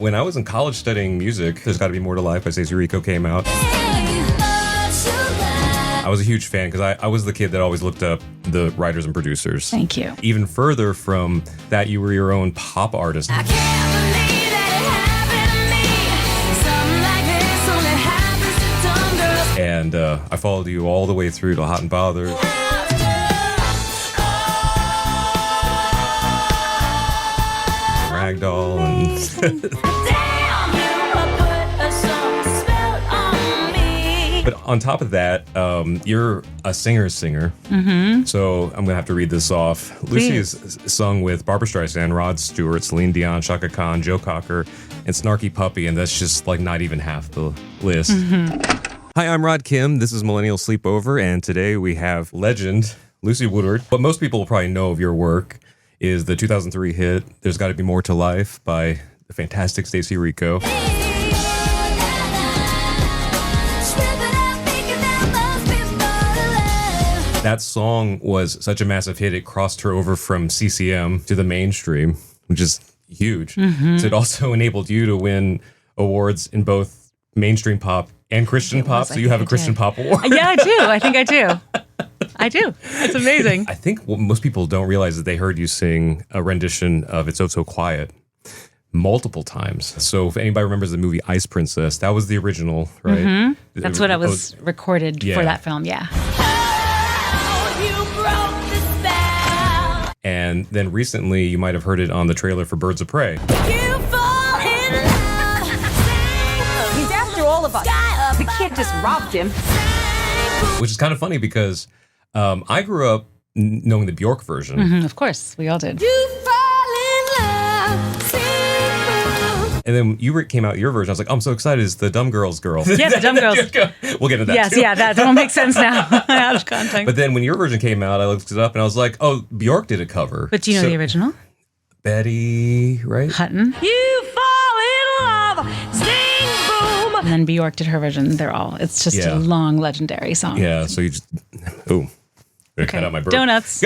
When I was in college studying music, There's Gotta Be More to Life by Stacie Orrico came out. I was a huge fan because I was the kid that always looked up the writers and producers. Thank you. Even further from that, you were your own pop artist. I can't believe that it happened to me. Something like this only happens to dumb girls. And I followed you all the way through to Hot and Bothered. Ragdoll and Damn, you put a song spell on me. But on top of that, you're a singer. Mm-hmm. So I'm gonna have to read this off. Lucy has sung with Barbra Streisand, Rod Stewart, Celine Dion, Chaka Khan, Joe Cocker, and Snarky Puppy, and that's just like not even half the list. Mm-hmm. Hi, I'm Rod Kim. This is Millennial Sleepover, and today we have legend Lucy Woodward. What most people will probably know of your work is the 2003 hit There's Gotta Be More to Life by the fantastic Stacie Orrico. That song was such a massive hit, it crossed her over from CCM to the mainstream, which is huge. Mm-hmm. So it also enabled you to win awards in both mainstream pop and Christian pop. So you have a Christian pop award. Yeah, I do. I think I do. I do. It's amazing. I think what most people don't realize is they heard you sing a rendition of It's Oh So Quiet multiple times. So if anybody remembers the movie Ice Princess, that was the original, right? Mm-hmm. That's what I was recorded for that film, yeah. Oh, you broke the spell. And then recently, you might have heard it on the trailer for Birds of Prey. You fall in love. He's after all of us. The kid just robbed him. Which is kind of funny because I grew up knowing the Bjork version. Mm-hmm, of course, we all did. You fall in love. Sing. And then you came out your version. I was like, oh, I'm so excited. It's the Dumb Girls girl. Yeah, the Dumb Girls. We'll get into that Yes, too. yeah, that don't make sense now. Out of context. But then when your version came out, I looked it up and I was like, oh, Bjork did a cover. But do you know the original? Betty, right? Hutton. You fall in love. Sing boom. And then Bjork did her version. It's just a long, legendary song. Yeah, so you just, cut out my burp. Donuts.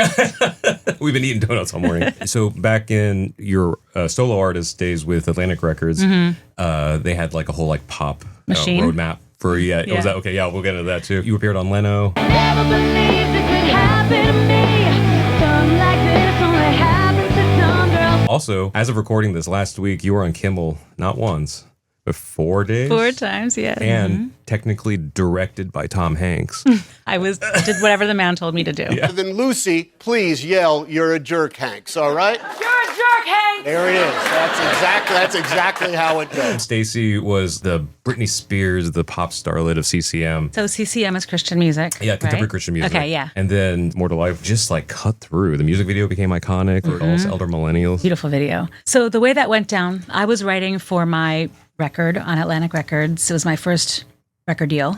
We've been eating donuts all morning. So back in your solo artist days with Atlantic Records, they had like a whole like pop machine roadmap for Was that okay? Yeah, we'll get into that too. You appeared on Leno. Never believed it could happen to me. Something like this only happens to dumb girls. Also, as of recording this last week, you were on Kimmel not once, but 4 days. 4 times, yeah. And technically directed by Tom Hanks. I did whatever the man told me to do. Yeah. Then Lucy, please yell, "You're a jerk, Hanks," all right? You're a jerk, Hank. There it is. That's exactly how it goes. Stacie was the Britney Spears, the pop starlet of CCM. So CCM is Christian music. Yeah, contemporary right? Christian music. Okay, yeah. And then More to Life just like cut through. The music video became iconic for all us elder millennials. Beautiful video. So the way that went down, I was writing for my record on Atlantic Records. It was my first record deal.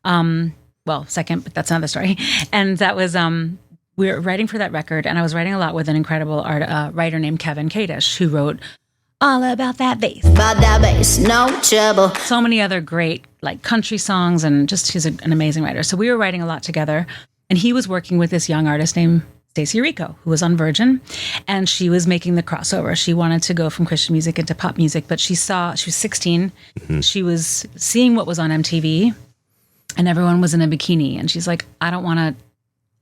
Well, second, but that's another story. And that was, we were writing for that record, and I was writing a lot with an incredible writer named Kevin Kadish, who wrote All About That Bass. About that bass, no trouble. So many other great like country songs, and just he's an amazing writer. So we were writing a lot together, and he was working with this young artist named Stacie Orrico, who was on Virgin, and she was making the crossover. She wanted to go from Christian music into pop music, but she was 16. Mm-hmm. She was seeing what was on MTV, and everyone was in a bikini, and she's like, I don't want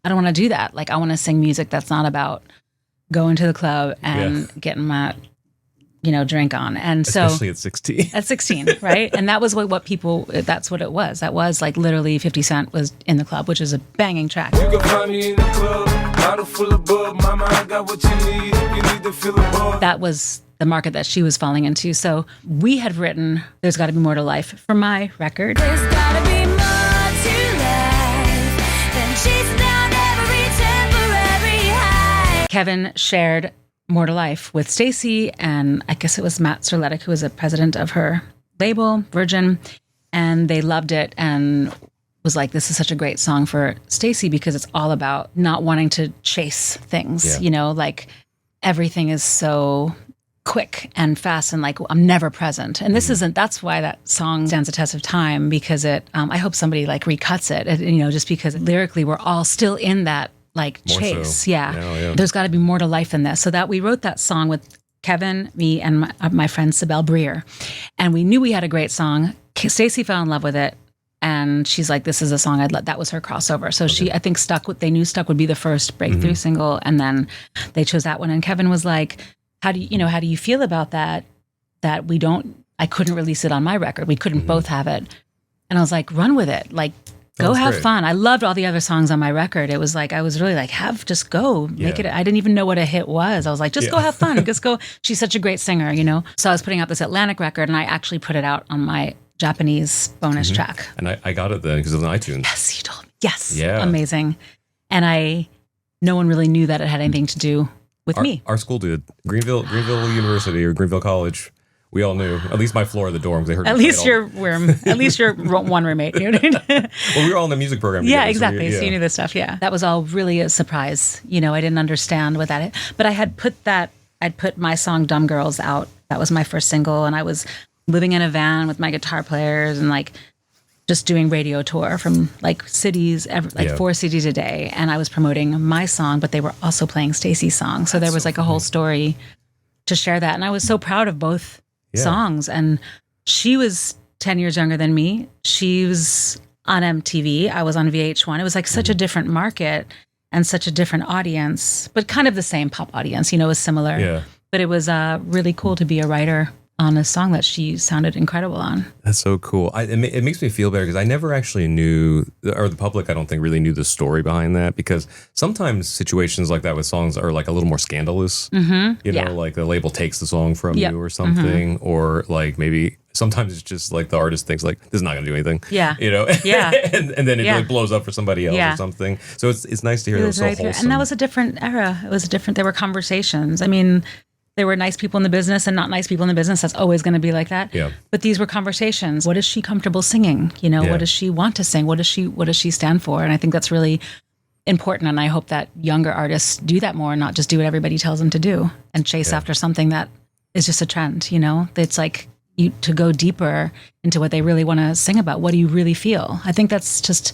to do that. Like, I want to sing music that's not about going to the club and getting my, drink on. And so, especially at 16. At 16, right? And that was that's what it was. That was like literally 50 Cent was in the club, which is a banging track. You can find me in the club, bottle full of bub. Mama, I got what you need. You need to feel the bug. That was the market that she was falling into. So we had written There's Gotta Be More to Life for my record. There's gotta be more to life than chasing down every temporary high. Kevin shared More to Life with Stacie, and I guess it was Matt Serletic, who was the president of her label, Virgin, and they loved it and was like, this is such a great song for Stacie because it's all about not wanting to chase things, like everything is so quick and fast and like I'm never present. And that's why that song stands the test of time, because I hope somebody like recuts it, just because lyrically we're all still in that like More chase. so. Yeah. There's got to be more to life than this. So that we wrote that song with Kevin, me, and my friend Sibel Breer. And we knew we had a great song. Stacie fell in love with it. And she's like, this is a song I'd let, that was her crossover. So she, I think Stuck would be the first breakthrough single. And then they chose that one. And Kevin was like, how do you feel about that? That I couldn't release it on my record. We couldn't both have it. And I was like, run with it. Like, go have fun. I loved all the other songs on my record. It was like, I was really like, just go make it. I didn't even know what a hit was. I was like, just go have fun. Just go. She's such a great singer, So I was putting out this Atlantic record and I actually put it out on my Japanese bonus track. And I got it then because it was on iTunes. Yes, you told me. Yes. Yeah. Amazing. And no one really knew that it had anything to do with me. Our school did. Greenville University or Greenville College. We all knew. At least my floor of the dorm, because they heard. At least you're one roommate. You know what I mean? Well, we were all in the music program together. Yeah, exactly. So you knew this stuff. Yeah, that was all really a surprise. I didn't understand what that is. But I'd put my song "Dumb Girls" out. That was my first single, and I was living in a van with my guitar players and like just doing radio tour from like cities, 4 cities a day, and I was promoting my song, but they were also playing Stacie's song. So there was like a whole story to share that, and I was so proud of both. Songs. And she was 10 years younger than me. She was on MTV. I was on VH1. It was like such a different market and such a different audience, but kind of the same pop audience, it was similar. Yeah. But it was really cool to be a writer on a song that she sounded incredible on. That's so cool. It makes me feel better because I never actually knew, or the public I don't think really knew the story behind that, because sometimes situations like that with songs are like a little more scandalous. Like the label takes the song from you or something, or like maybe sometimes it's just like the artist thinks like, this is not going to do anything. Yeah. and then it like blows up for somebody else or something. So it's nice to hear that so wholesome. And that was a different era. There were conversations. I mean, there were nice people in the business and not nice people in the business. That's always going to be like that. Yeah. But these were conversations. What is she comfortable singing? What does she want to sing? What does she stand for? And I think that's really important. And I hope that younger artists do that more and not just do what everybody tells them to do and chase after something that is just a trend. It's like to go deeper into what they really want to sing about. What do you really feel? I think that's just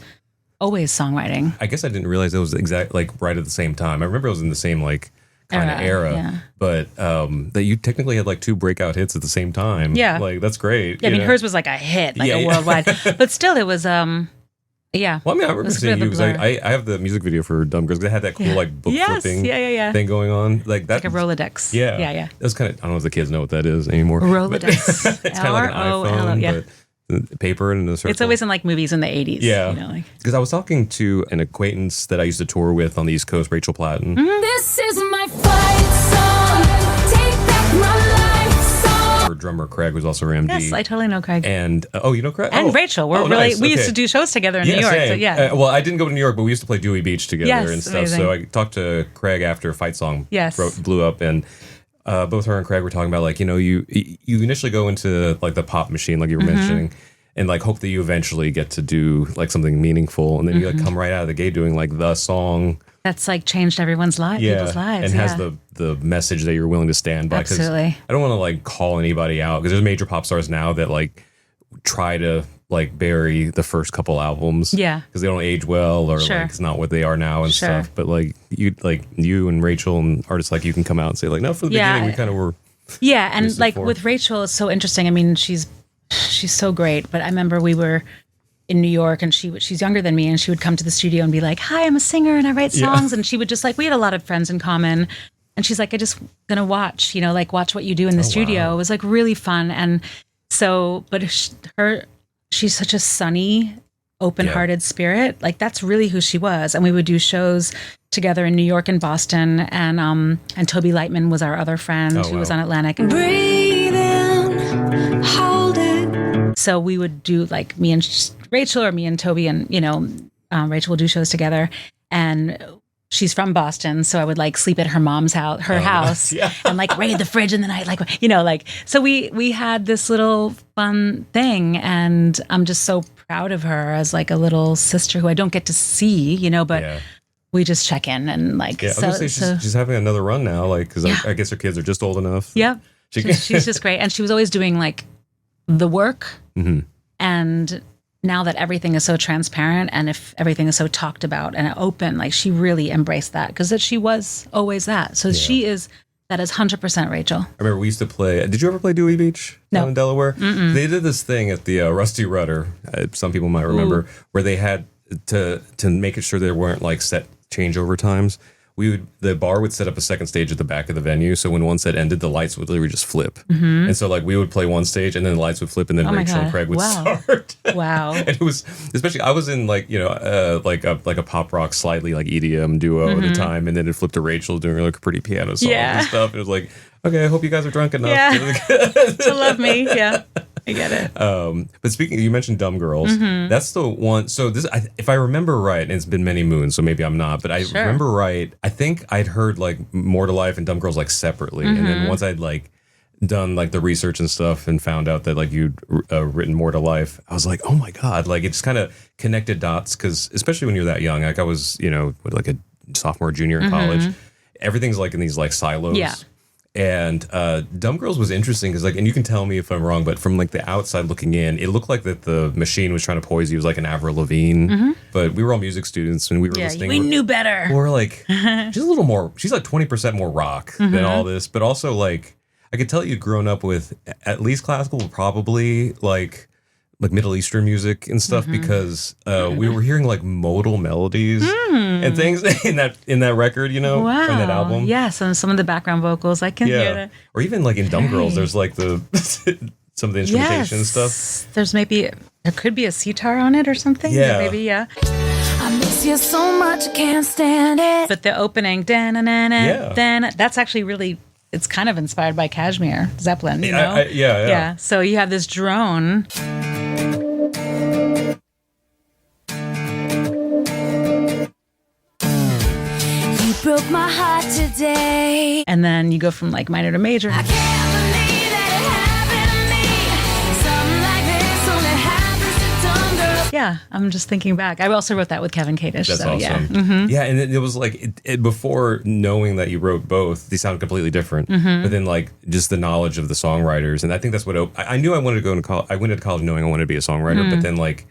always songwriting. I guess I didn't realize it was right at the same time. I remember it was in the same kind of era, but that you technically had like 2 breakout hits at the same time. Yeah, like that's great. Yeah, I mean hers was like a hit, like a worldwide, but still it was Well, I remember seeing you because I have the music video for Dumb Girls. They had that cool like book flipping thing going on, like that, like a Rolodex. Yeah. That's kind of, I don't know if the kids know what that is anymore. Rolodex. It's kind of like an iPhone, but paper and a circle. It's always in like movies in the 80s. Yeah, because I was talking to an acquaintance that I used to tour with on the East Coast, Rachel Platten. This is my fight song. Take back my life song. Her drummer Craig was also her MD. Yes, I totally know Craig. And you know Craig and Rachel. We used to do shows together in New York. So well, I didn't go to New York, but we used to play Dewey Beach together and stuff. Amazing. So I talked to Craig after Fight Song blew up, and both her and Craig were talking about like you initially go into like the pop machine, like you were mentioning, and like hope that you eventually get to do like something meaningful, and then you like come right out of the gate doing like the song that's like changed everyone's life, people's lives, and has the message that you're willing to stand by. Absolutely. I don't want to like call anybody out because there's major pop stars now that like try to like bury the first couple albums, because they don't age well or like it's not what they are now and stuff. But like you and Rachel and artists like you can come out and say like, no, from the beginning we kind of were. Yeah, and like with Rachel, it's so interesting. I mean, she's so great. But I remember we were in New York and she's younger than me, and she would come to the studio and be like, hi, I'm a singer and I write songs. And she would just like, we had a lot of friends in common. And she's like, I just gonna watch what you do in the studio. Wow. It was like really fun. And so, but she's such a sunny, open-hearted spirit. Like that's really who she was. And we would do shows together in New York and Boston. And Toby Lightman was our other friend who was on Atlantic. Breathe in, hold it. So we would do like me and Rachel, or me and Toby, and Rachel will do shows together. And she's from Boston, so I would like sleep at her mom's house, and like raid the fridge in the night, so we had this little fun thing, and I'm just so proud of her as like a little sister who I don't get to see, but we just check in and like. Yeah, I was gonna say she's having another run now, like because I guess her kids are just old enough. Yeah, she's just great, and she was always doing like the work, and now that everything is so transparent and if everything is so talked about and open, like she really embraced that because she was always that. So she is That is 100% Rachel. I remember we used to play. Did you ever play Dewey Beach down in Delaware? They did this thing at the Rusty Rudder. Some people might remember where they had to make sure there weren't like set changeover times. The bar would set up a second stage at the back of the venue, so when one set ended, the lights would literally just flip. And so like we would play one stage, and then the lights would flip, and then Rachel and Craig would start. Wow! And it was especially I was in like like a pop rock slightly like EDM duo at the time, and then it flipped to Rachel doing like pretty piano songs and stuff. It was like, okay, I hope you guys are drunk enough to love me. Yeah. I get it. But speaking, you mentioned Dumb Girls. That's the one. So this, if I remember right, and it's been many moons, so maybe I'm not, but I remember right. I think I'd heard like More to Life and Dumb Girls like separately, and then once I'd like done like the research and stuff and found out that like you'd written More to Life, I was like, oh my god, like it just kind of connected dots because especially when you're that young, like I was, like a sophomore, junior in college, everything's like in these like silos. Yeah. And Dumb Girls was interesting because, like, and you can tell me if I'm wrong, but from like the outside looking in, it looked like that the machine was trying to poise you. It was like an Avril Lavigne, but we were all music students and we were listening. We knew better. We're like, she's a little more. She's like 20% more rock than all this, but also like I could tell you'd grown up with at least classical, probably like Middle Eastern music and stuff because we were hearing like modal melodies and things in that record, in that album. Yes, and some of the background vocals I can hear that. Or even like in Dumb Girls, there's like the some of the instrumentation and stuff. There could be a sitar on it or something. Yeah. Maybe, I miss you so much, I can't stand it. But the opening, that's actually really, it's kind of inspired by Kashmir, Zeppelin, you know? Yeah. So you have this drone. Broke my heart today. And then you go from like minor to major. I can't believe that it happened to me. Something like this only happens to dumb girls. Yeah, I'm just thinking back. I also wrote that with Kevin Kadish. That's so, awesome. Yeah, and it was like before knowing that you wrote both, they sound completely different. But then like just the knowledge of the songwriters, and I think that's what I knew I wanted to go into college. I went into college knowing I wanted to be a songwriter, but then like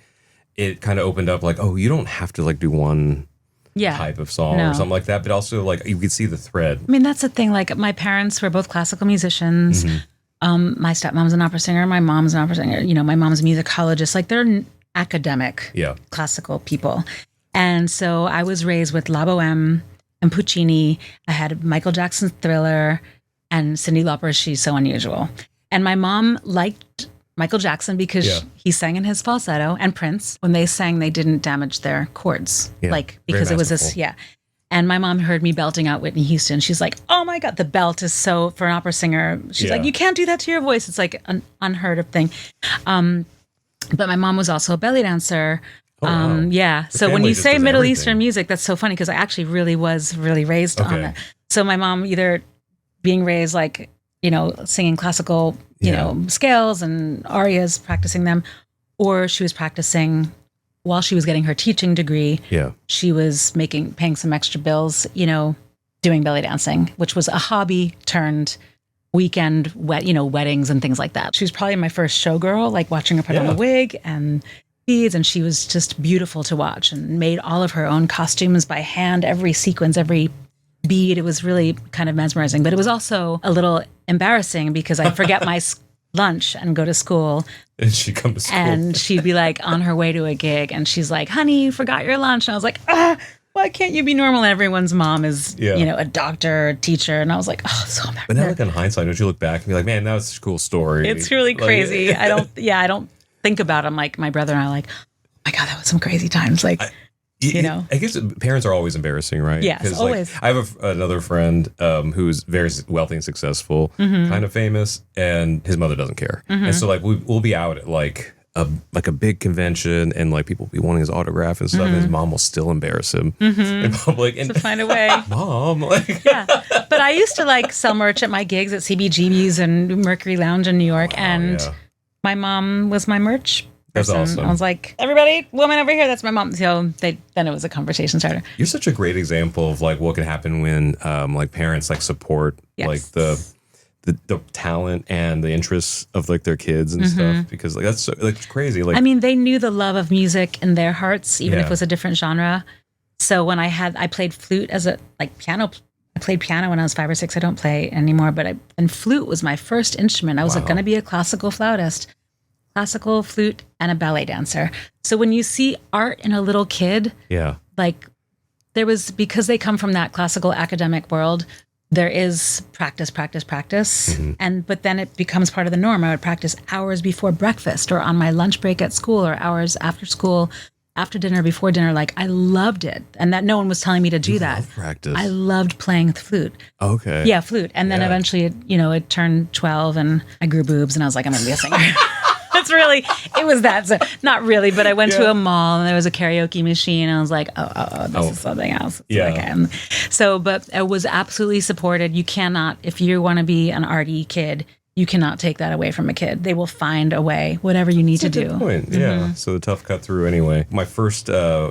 it kind of opened up like, oh, you don't have to like do one type of song or something like that, but also like you could see the thread. I mean, that's the thing. Like my parents were both classical musicians. My stepmom's an opera singer. My mom's an opera singer. My mom's a musicologist. Like they're academic classical people. And so I was raised with La Boheme and Puccini. I had Michael Jackson's Thriller and Cyndi Lauper's She's So Unusual. And my mom liked Michael Jackson because he sang in his falsetto, and Prince, when they sang, they didn't damage their chords, because it was this, And my mom heard me belting out Whitney Houston. She's like, "Oh my God, the belt is so for an opera singer." She's like, "You can't do that to your voice. It's like an unheard of thing." But my mom was also a belly dancer. So when you say Middle Eastern music, that's so funny because I actually really was raised on that. So my mom either being raised like singing classical. Scales and arias, practicing them, or she was practicing while she was getting her teaching degree. Yeah, she was paying some extra bills, doing belly dancing, which was a hobby turned weekend weddings and things like that. She was probably my first showgirl, like watching her put on a wig and beads, and she was just beautiful to watch and made all of her own costumes by hand, every sequence, every bead. It was really kind of mesmerizing, but it was also a little embarrassing because I'd forget my lunch and go to school. And she'd come to school. And she'd be like on her way to a gig and she's like, "Honey, you forgot your lunch." And I was like, why can't you be normal? Everyone's mom is, a doctor, a teacher. And I was like, oh, so embarrassing. But now like in hindsight, don't you look back and be like, man, that was such a cool story. It's really crazy. I don't think about it. I'm like, my brother and I are like, oh my God, that was some crazy times. Like, I guess parents are always embarrassing, right? Yes, always. Like, I have another friend who's very wealthy and successful, kind of famous, and his mother doesn't care. And so like we'll be out at like a big convention, and like people will be wanting his autograph and stuff, and his mom will still embarrass him in public and to find a way. Mom, like But I used to like sell merch at my gigs at CBGB's and Mercury Lounge in New York, and my mom was my merch. That's awesome. I was like, everybody, woman over here, that's my mom. So then it was a conversation starter. You're such a great example of like what can happen when like parents like support like the talent and the interests of like their kids and stuff, because like that's so, like crazy. Like, I mean, they knew the love of music in their hearts, even if it was a different genre. So when I played flute as a like piano I played piano when I was 5 or 6. I don't play anymore, and flute was my first instrument. I was going to be a classical flautist, classical flute, and a ballet dancer. So when you see art in a little kid, like there was, because they come from that classical academic world, there is practice. But then it becomes part of the norm. I would practice hours before breakfast or on my lunch break at school or hours after school, after dinner, before dinner. Like, I loved it. And that no one was telling me to do that. Practice. I loved playing the flute. Okay. Yeah, flute. And then eventually, it turned 12 and I grew boobs and I was like, I'm going to be a singer. It was that. So, not really, but I went to a mall and there was a karaoke machine. And I was like, this is something else. Okay. So, but I was absolutely supported. You cannot, if you want to be an arty kid, you cannot take that away from a kid. They will find a way, whatever you need to do. Good point. Yeah. So the tough cut through anyway. My first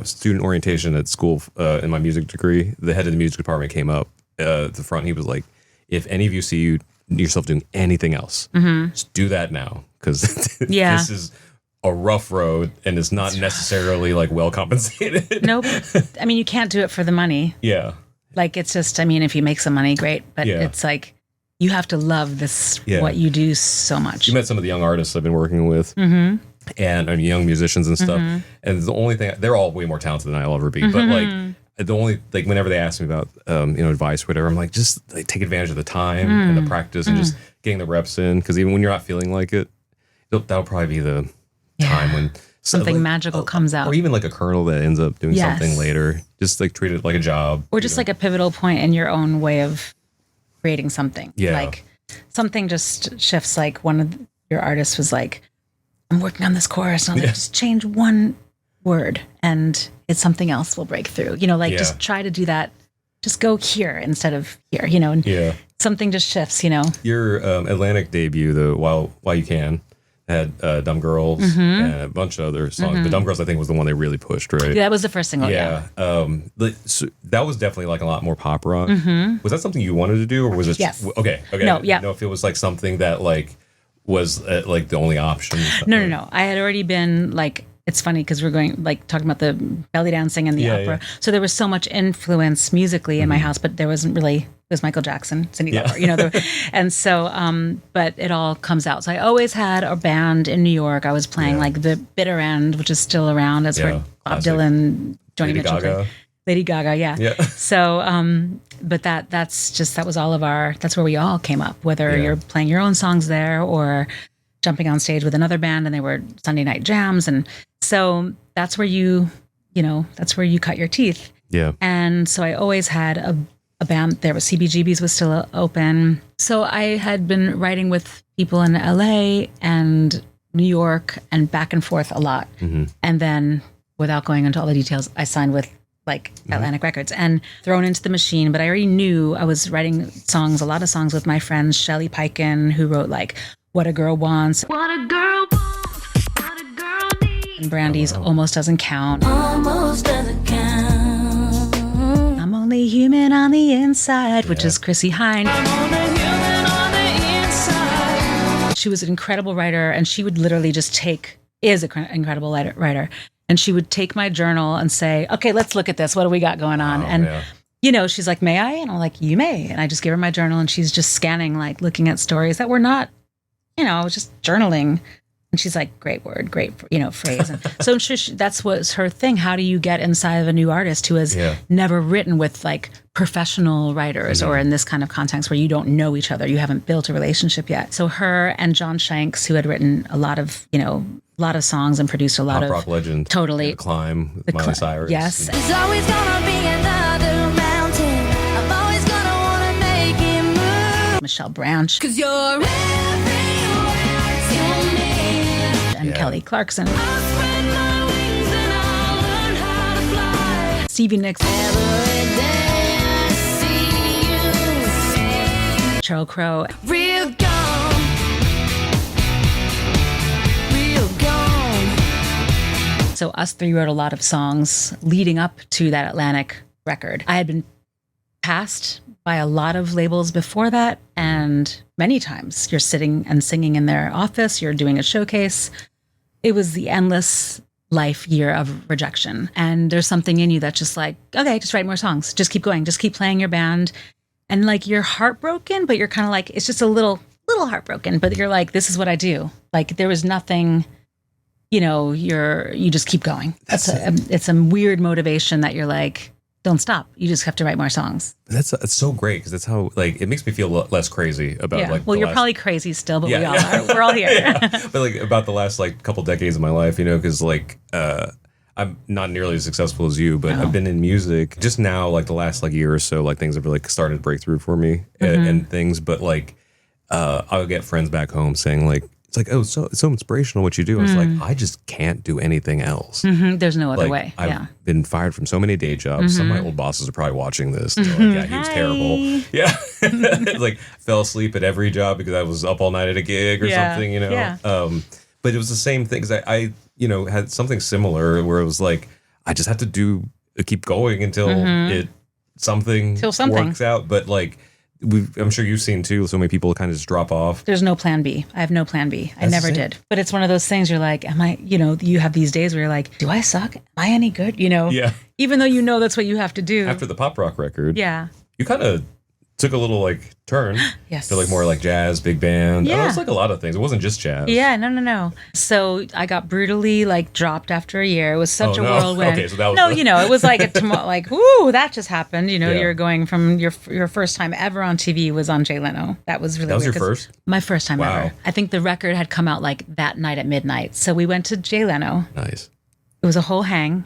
student orientation at school in my music degree, the head of the music department came up at the front. He was like, if any of you see yourself doing anything else, just do that now. Because this is a rough road and it's not necessarily like well compensated. Nope. I mean, you can't do it for the money. Yeah. Like, it's just, I mean, if you make some money, great. But it's like, you have to love this, what you do so much. You met some of the young artists I've been working with and young musicians and stuff. And the only thing, they're all way more talented than I'll ever be. But like, the only, like, whenever they ask me about, advice or whatever, I'm like, just like take advantage of the time and the practice and just getting the reps in. Because even when you're not feeling like it, that'll probably be the time when something magical comes out. Or even like a kernel that ends up doing something later. Just like treat it like a job. Or just like a pivotal point in your own way of creating something. Yeah. Like something just shifts. Like one of your artists was like, I'm working on this chorus. And I'm like, just change one word and it's something else will break through. Just try to do that. Just go here instead of here, and something just shifts, Your Atlantic debut, the While You Can, had Dumb Girls and a bunch of other songs. But Dumb Girls, I think, was the one they really pushed, right? Yeah, that was the first single, So that was definitely like a lot more pop rock. Was that something you wanted to do, or was it? Yes. Okay. No, I didn't know if it was like something that like was like the only option. No. I had already been like, it's funny because we're going like talking about the belly dancing and the opera. So there was so much influence musically in my house, but there wasn't really. It was Michael Jackson, Cyndi Lauper, and so, but it all comes out. So I always had a band in New York. I was playing like the Bitter End, which is still around. That's where Bob Dylan, Joni Mitchell, Lady Gaga, yeah. So, but that was all of that's where we all came up. Whether you're playing your own songs there or jumping on stage with another band, and they were Sunday night jams, and so that's where that's where you cut your teeth. Yeah. And so I always had a band. There was CBGB's was still open. So I had been writing with people in LA and New York and back and forth a lot. And then, without going into all the details, I signed with like Atlantic Records and thrown into the machine. But I already knew I was writing a lot of songs with my friends, Shelley Piken, who wrote like What a Girl Wants. What a girl wants, what a girl needs. And Brandy's Almost Doesn't Count. Almost doesn't count. I'm Only Human on the Inside, which is Chrissy Hynde. I'm only human on the inside. She was an incredible writer, and she would literally just is an incredible writer. And she would take my journal and say, okay, let's look at this. What do we got going on? She's like, may I? And I'm like, you may. And I just give her my journal, and she's just scanning, like looking at stories that were not, I was just journaling. And she's like, great word, great, phrase. And so I'm sure that's what's her thing. How do you get inside of a new artist who has never written with like professional writers or in this kind of context where you don't know each other, you haven't built a relationship yet? So her and John Shanks, who had written a lot of songs and produced a lot of pop rock legend, totally Climb with Miley Cyrus. Yes, There's always gonna be another mountain. I'm always gonna wanna make it move. Michelle Branch, 'Cause you're everywhere to me. and Kelly Clarkson, I'll spread my wings and I'll learn how to fly. Stevie Nicks, Every day I see you. Sheryl Crow. Real gone. Real gone. So us three wrote a lot of songs leading up to that Atlantic record. I had been passed by a lot of labels before that, and many times you're sitting and singing in their office, you're doing a showcase. It was the endless life year of rejection. And there's something in you that's just like, okay, just write more songs. Just keep going. Just keep playing your band. and like you're heartbroken, but you're kind of like, it's just a little heartbroken, but you're like, this is what I do. Like there was nothing, you know, you just keep going. It's a weird motivation that you're like, don't stop. You just have to write more songs. That's so great because that's how like it makes me feel less crazy about like. Well, you're probably crazy still, but we all are. We're all here. But like about the last like couple decades of my life, you know, because like I'm not nearly as successful as you, but I've been in music just now, like the last like year or so, like things have really started to break through for me and things. But like I'll get friends back home saying like, it's like, oh, it's so inspirational what you do. I was like, I just can't do anything else. There's no other like, way. I've been fired from so many day jobs. Some of my old bosses are probably watching this. They're like, yeah, he was terrible. Yeah. It's like fell asleep at every job because I was up all night at a gig or something, you know? Yeah. But it was the same thing because I, you know, had something similar where it was like, I just have to keep going until something works out. But like, I'm sure you've seen too, so many people kind of just drop off. There's no plan B. I have no plan B. I never did. But it's one of those things you're like, am I, you know, you have these days where you're like, do I suck? Am I any good? You know? Yeah. Even though you know that's what you have to do. After the pop rock record. Yeah. You kind of took a little like turn. Yes. To like more like jazz, big band. Yeah. It was like a lot of things. It wasn't just jazz. Yeah, no. So I got brutally like dropped after a year. It was such a whirlwind. Okay, so that was no, you know, it was like like, whoo, that just happened. You know, Yeah. you're going from your first time ever on TV was on Jay Leno. That was really That was weird, your 'cause first? My first time Wow. ever. I think the record had come out like that night at midnight. So we went to Jay Leno. Nice. It was a whole hang.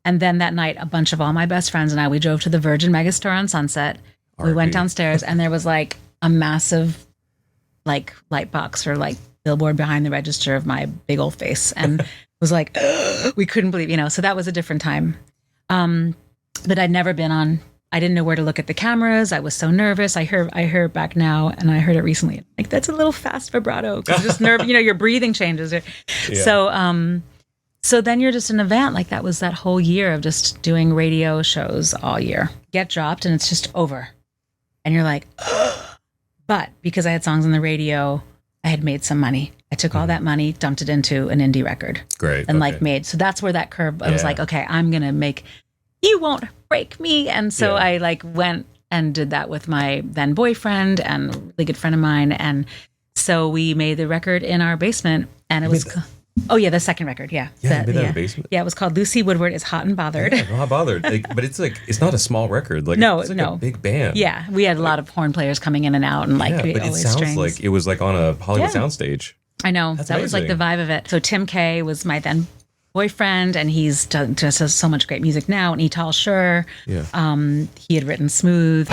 And then that night, a bunch of all my best friends and I, we drove to the Virgin Megastore on Sunset. We went downstairs and there was like a massive like light box or like billboard behind the register of my big old face. And it was like, we couldn't believe, you know, so that was a different time. But I'd never been on, I didn't know where to look at the cameras. I was so nervous. I heard back now and I heard it recently. Like that's a little fast vibrato because just nerve, you know, your breathing changes. Yeah. So then you're just in a van. Like that was that whole year of just doing radio shows all year. Get dropped and it's just over. And you're like, but because I had songs on the radio, I had made some money. I took all that money, dumped it into an indie record. Great. And like made, so that's where that curve, I was like, okay, I'm going to make, you won't break me. And so I like went and did that with my then boyfriend and a really good friend of mine. And so we made the record in our basement and it was, the second record. Yeah. Yeah, you made that in the basement? Yeah, it was called Lucy Woodward is Hot and Bothered. Yeah, Hot Bothered. Like, but it's like, it's not a small record. Like, No, it's like no. a big band. Yeah, we had a lot of horn players coming in and out and like Yeah, but it always sounds strings. like it was like on a Hollywood Yeah. soundstage. I know. That's that was like the amazing. vibe of it. So Tim K was my then boyfriend and he's done just so much great music now. And Etal Schur, he had written Smooth.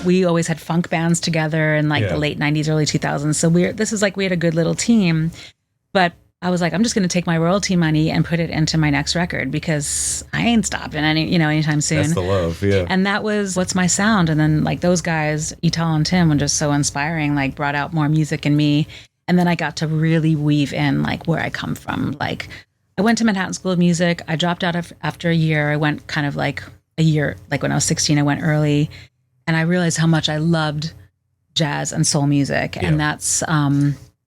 We always had funk bands together in like the late 90s, early 2000s. So we had a good little team. But I was like, I'm just going to take my royalty money and put it into my next record because I ain't stopping anytime soon. That's the love, yeah. And that was What's My Sound. And then like those guys, Etal and Tim, were just so inspiring, like brought out more music in me. And then I got to really weave in like where I come from. Like I went to Manhattan School of Music. I dropped out after a year. I went kind of like a year, like when I was 16, I went early. And I realized how much I loved jazz and soul music. Yeah. And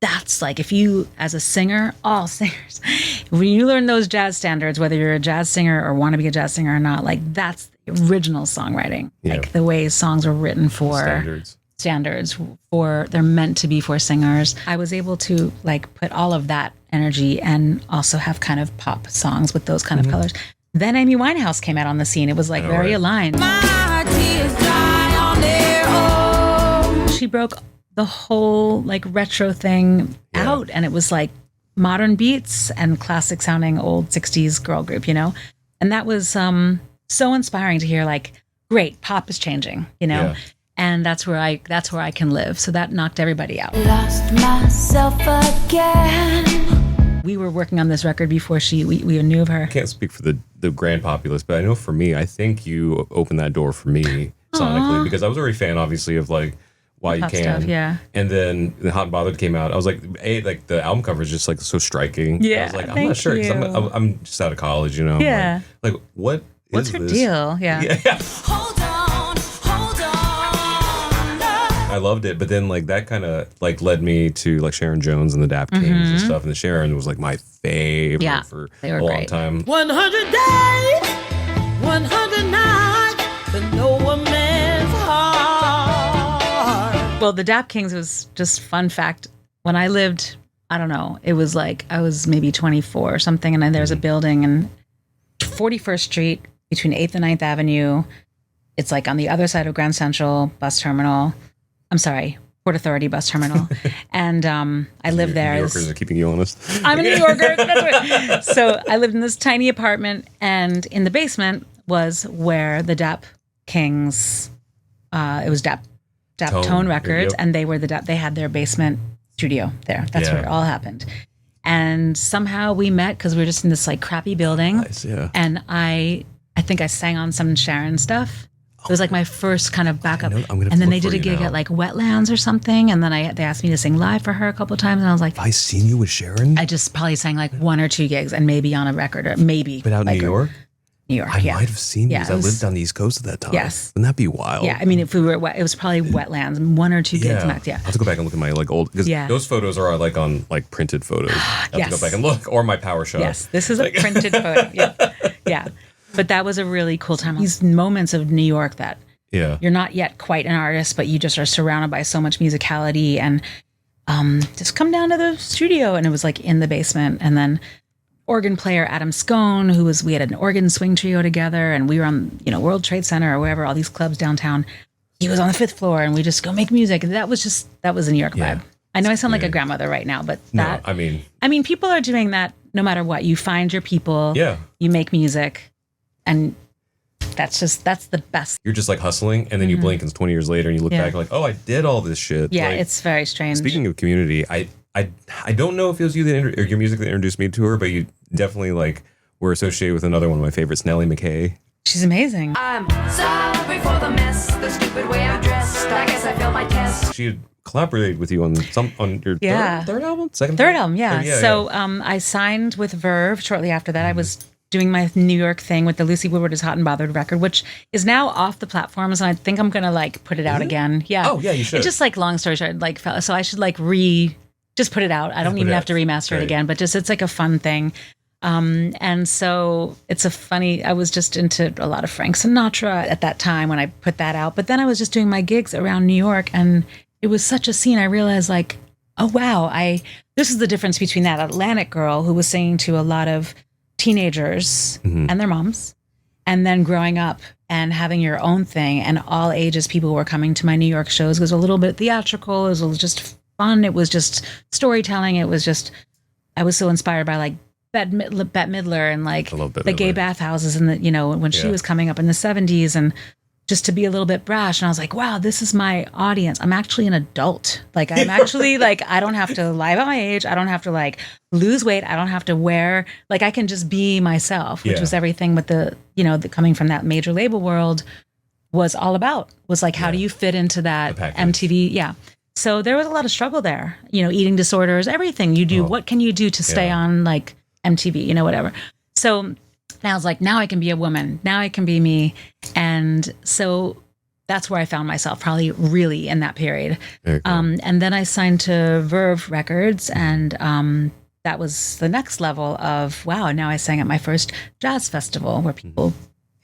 that's like, if you, as a singer, all singers, when you learn those jazz standards, whether you're a jazz singer or want to be a jazz singer or not, like that's the original songwriting. Yeah. Like the way songs were written for standards for, they're meant to be for singers. I was able to like put all of that energy and also have kind of pop songs with those kind of colors. Then Amy Winehouse came out on the scene. It was like very aligned. My tears dry on their own. She broke the whole like retro thing out and it was like modern beats and classic sounding old 60s girl group, you know? And that was so inspiring to hear like, great, pop is changing, you know? Yeah. And that's where I can live. So that knocked everybody out. Lost myself again. We were working on this record before we knew of her. I can't speak for the grand populace, but I know for me, I think you opened that door for me sonically because I was already a fan, obviously, of like Why You Can. Stuff, yeah. And then the Hot and Bothered came out. I was like, like the album cover is just like so striking. Yeah. I was like, I'm not sure because I'm just out of college, you know? Yeah. Like what's her this? deal? Yeah. Hold on, hold on. I loved it, but then like that kind of like led me to like Sharon Jones and the Daft Kings and stuff. And the Sharon was like my favorite for a long time. 100 days, 100 nights, to know a man's heart. Well, the Dap Kings was just fun fact. When I lived, I don't know, it was like I was maybe 24 or something, and then there's a building in 41st Street between 8th and 9th Avenue. It's like on the other side of Grand Central bus terminal. I'm sorry, Port Authority bus terminal. And I lived there. New Yorkers are keeping you honest. I'm a New Yorker. That's right. So I lived in this tiny apartment, and in the basement was where the Dap Kings, it was Dap Tone Records, yep. and they were they had their basement studio there. That's where it all happened. And somehow we met because we were just in this like crappy building. Nice, yeah. And I think I sang on some Sharon stuff. It was like my first kind of backup. And then they did a gig at like Wetlands or something. And then they asked me to sing live for her a couple of times. And I was like, Have I seen you with Sharon? I just probably sang like 1 or 2 gigs and maybe on a record or maybe. But out in like New York? New York, I might have seen you because I lived on the East Coast at that time. Yes. Wouldn't that be wild? Yeah. I mean, if we were, it was probably Wetlands, 1 or 2 gigs max. Yeah. I'll have to go back and look at my like old, because those photos are like on like printed photos. I have to go back and look, or my Power Shop. Yes. This is a printed photo. Yeah. Yeah. But that was a really cool time. These moments of New York that you're not yet quite an artist, but you just are surrounded by so much musicality, and just come down to the studio. And it was like in the basement. And then organ player Adam Scone, we had an organ swing trio together, and we were on, World Trade Center or wherever, all these clubs downtown. He was on the 5th floor, and we just go make music. And that was a New York vibe. I know I sound like a grandmother right now, but I mean, people are doing that no matter what. You find your people, you make music, and that's the best. You're just like hustling, and then you blink, and it's 20 years later, and you look back like, oh, I did all this shit. Yeah, like, it's very strange. Speaking of community, I don't know if it was you or your music that introduced me to her, but you definitely like were associated with another one of my favorites, Nellie McKay. She's amazing. I'm sorry for the mess, the stupid way I'm dressed. I guess I failed my test. She had collaborated with you on your third album? Third album, yeah. So I signed with Verve shortly after that. I was doing my New York thing with the Lucy Woodward is Hot and Bothered record, which is now off the platforms, and I think I'm gonna like put it out again. Yeah. Oh yeah, you should. It's just like, long story short, like, so I should like just put it out. I don't even have to remaster it again, but just it's like a fun thing. And so I was just into a lot of Frank Sinatra at that time when I put that out. But then I was just doing my gigs around New York, and it was such a scene. I realized like, oh wow, this is the difference between that Atlantic girl who was singing to a lot of teenagers and their moms, and then growing up and having your own thing, and all ages people were coming to my New York shows. It was a little bit theatrical. It was just fun. It was just storytelling. It was just, I was so inspired by like Bette Midler and like the gay bathhouses, and when she was coming up in the 70s, and just to be a little bit brash. And I was like, wow, this is my audience. I'm actually an adult. Like, I'm actually like, I don't have to lie about my age. I don't have to like lose weight. I don't have to wear, like, I can just be myself, which was everything with the coming from that major label world was all about, was like, how do you fit into that MTV? Yeah. So there was a lot of struggle there, eating disorders, everything you do. What can you do to stay on like MTV, whatever. So I was like, now I can be a woman. Now I can be me. And so that's where I found myself, probably really in that period. Cool. And then I signed to Verve Records, and that was the next level of, wow, now I sang at my first jazz festival where people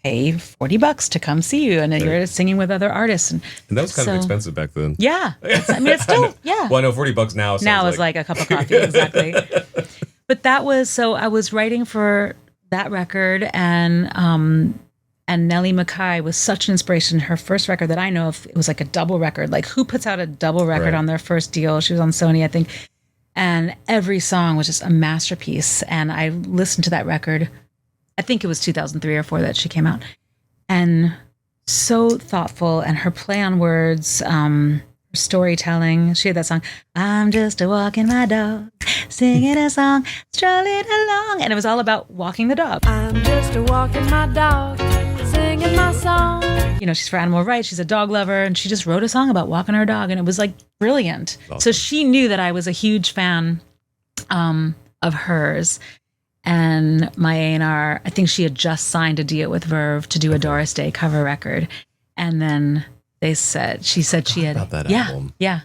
pay $40 to come see you, and you're singing with other artists. And that was kind of expensive back then. Yeah. It's still, yeah. Well, I know $40 now. Now it's like a cup of coffee, exactly. But that was, so I was writing for that record, and Nellie McKay was such an inspiration. Her first record that I know of, it was like a double record. Like, who puts out a double record on their first deal? She was on Sony, I think. And every song was just a masterpiece. And I listened to that record, I think it was 2003 or 4 that she came out. And so thoughtful, and her play on words, storytelling. She had that song, I'm just a walking my dog, singing a song, strolling along. And it was all about walking the dog. I'm just a walking my dog, singing my song. She's for animal rights. She's a dog lover. And she just wrote a song about walking her dog. And it was like brilliant. Awesome. So she knew that I was a huge fan of hers. And my A&R, I think she had just signed a deal with Verve to do a Doris Day cover record. And then she said she had, about that album. Yeah.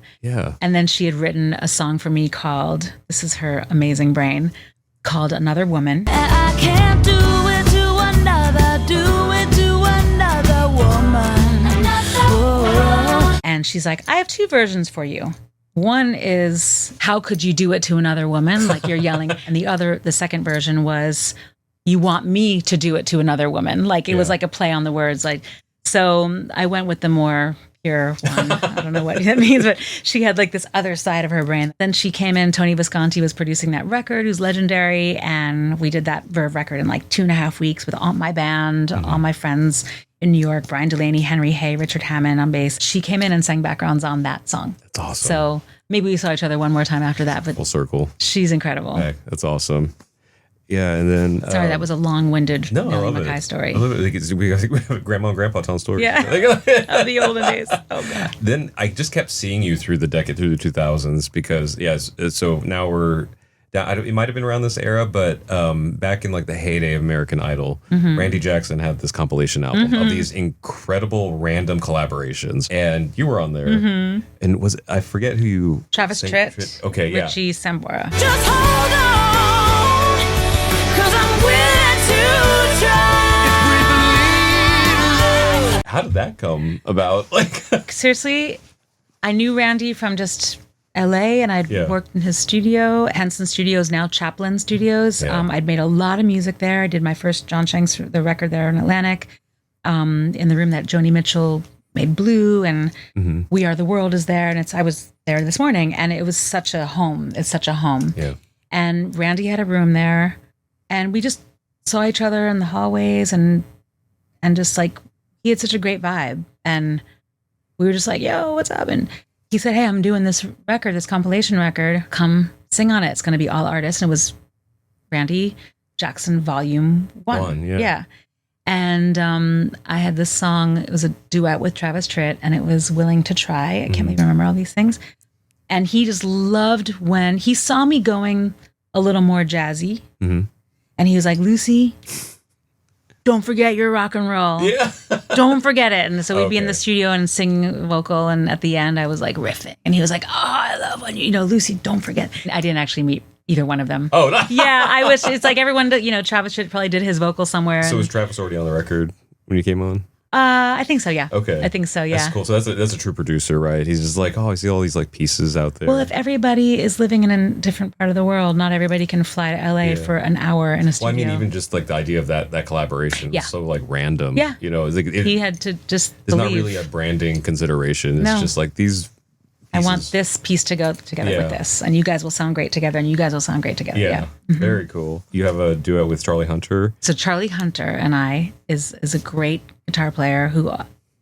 And then she had written a song for me called, this is her amazing brain, called Another Woman. I can't do it to another woman. And she's like, I have two versions for you. One is, how could you do it to another woman? Like you're yelling. And the second version was, you want me to do it to another woman. Like it was like a play on the words. Like, so I went with the more pure one. I don't know what that means, but she had like this other side of her brain. Then she came in, Tony Visconti was producing that record, who's legendary. And we did that Verve record in like 2.5 weeks with all my band, all my friends in New York, Brian Delaney, Henry Hay, Richard Hammond on bass. She came in and sang backgrounds on that song. That's awesome. So maybe we saw each other one more time after that, but Full circle. she's incredible. Heck, that's awesome. Yeah, and then Sorry, that was a long-winded no, I Nellie love Mackay it. story. I love it. We have grandma and grandpa telling stories. Yeah. Of the olden days. Oh god. Then I just kept seeing you through the decade, through the 2000s, because so now we're it might have been around this era, but back in like the heyday of American Idol, Randy Jackson had this compilation album of these incredible random collaborations, and you were on there. And I forget who you Travis Tritt. Okay, yeah. Richie Sambora. Just hold on, 'cause I'm willing to try. How did that come about? Like, Seriously, I knew Randy from just LA, and I'd worked in his studio, Henson Studios, now Chaplin Studios. Yeah. I'd made a lot of music there. I did my first John Shanks, the record there in Atlantic, in the room that Joni Mitchell made Blue, and We Are the World is there. And I was there this morning, and it was such a home. It's such a home. yeah. And Randy had a room there, and we just saw each other in the hallways, and just like, he had such a great vibe. And we were just like, yo, what's up? And he said, hey, I'm doing this record, this compilation record. Come sing on it. It's going to be all artists. And it was Randy Jackson Volume 1. Yeah. And I had this song. It was a duet with Travis Tritt, and it was Willing to Try. I can't even remember all these things. And he just loved when he saw me going a little more jazzy. And he was like, Lucy, don't forget your rock and roll. Yeah. Don't forget it. And so we'd be in Okay. the studio and sing vocal. And at the end, I was like riffing. And he was like, oh, I love when Lucy, don't forget. I didn't actually meet either one of them. Oh, no. Yeah, I wish. It's like everyone, Travis Tritt probably did his vocal somewhere. So was Travis already on the record when you came on? I think so, yeah. Okay. I think so, yeah. That's cool. So that's a true producer, right? He's just like, oh, I see all these like pieces out there. Well, if everybody is living in a different part of the world, not everybody can fly to LA for an hour in a well, I studio. mean, even just like the idea of that collaboration Yeah. is so like random. Yeah. It's like he had to just it's believe. not really a branding consideration. It's No. just like these. I want pieces. this piece to go together Yeah. with this, and you guys will sound great together, and you guys will sound great together. Yeah, very cool. You have a duet with Charlie Hunter. So Charlie Hunter and I is a great guitar player who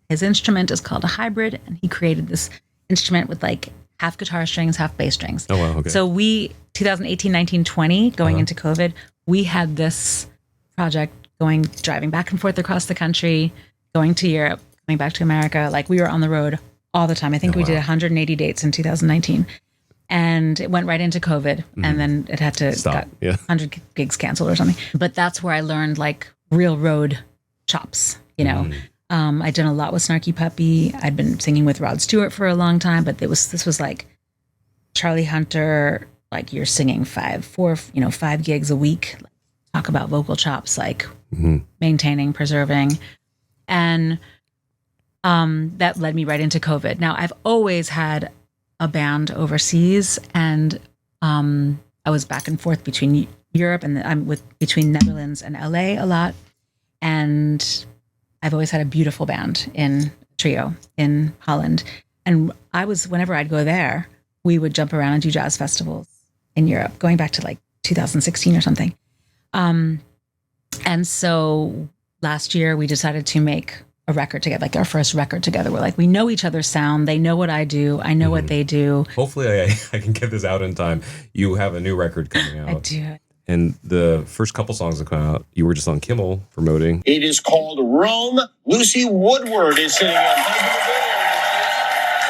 his instrument is called a hybrid, and he created this instrument with like half guitar strings, half bass strings. Oh, wow, okay. So 2018, 19, 20, going into COVID, we had this project driving back and forth across the country, going to Europe, coming back to America. Like we were on the road all the time. I think we did 180 dates in 2019. And it went right into COVID, and then it had to Stop. got Yeah. 100 gigs canceled or something. But that's where I learned like real road chops, I did a lot with Snarky Puppy. I'd been singing with Rod Stewart for a long time, but this was like Charlie Hunter, like you're singing 5 gigs a week. Talk about vocal chops, like maintaining, preserving. And that led me right into COVID. Now, I've always had a band overseas, and I was back and forth between Europe and between Netherlands and LA a lot. And I've always had a beautiful band in trio in Holland. And whenever I'd go there, we would jump around and do jazz festivals in Europe, going back to like 2016 or something. And so last year we decided to make a record together, like our first record together. We're like, we know each other's sound. They know what I do. I know what they do. Hopefully, I can get this out in time. You have a new record coming out. I do. And the first couple songs that come out, you were just on Kimmel promoting. It is called Rome. Lucy Woodward is sitting on.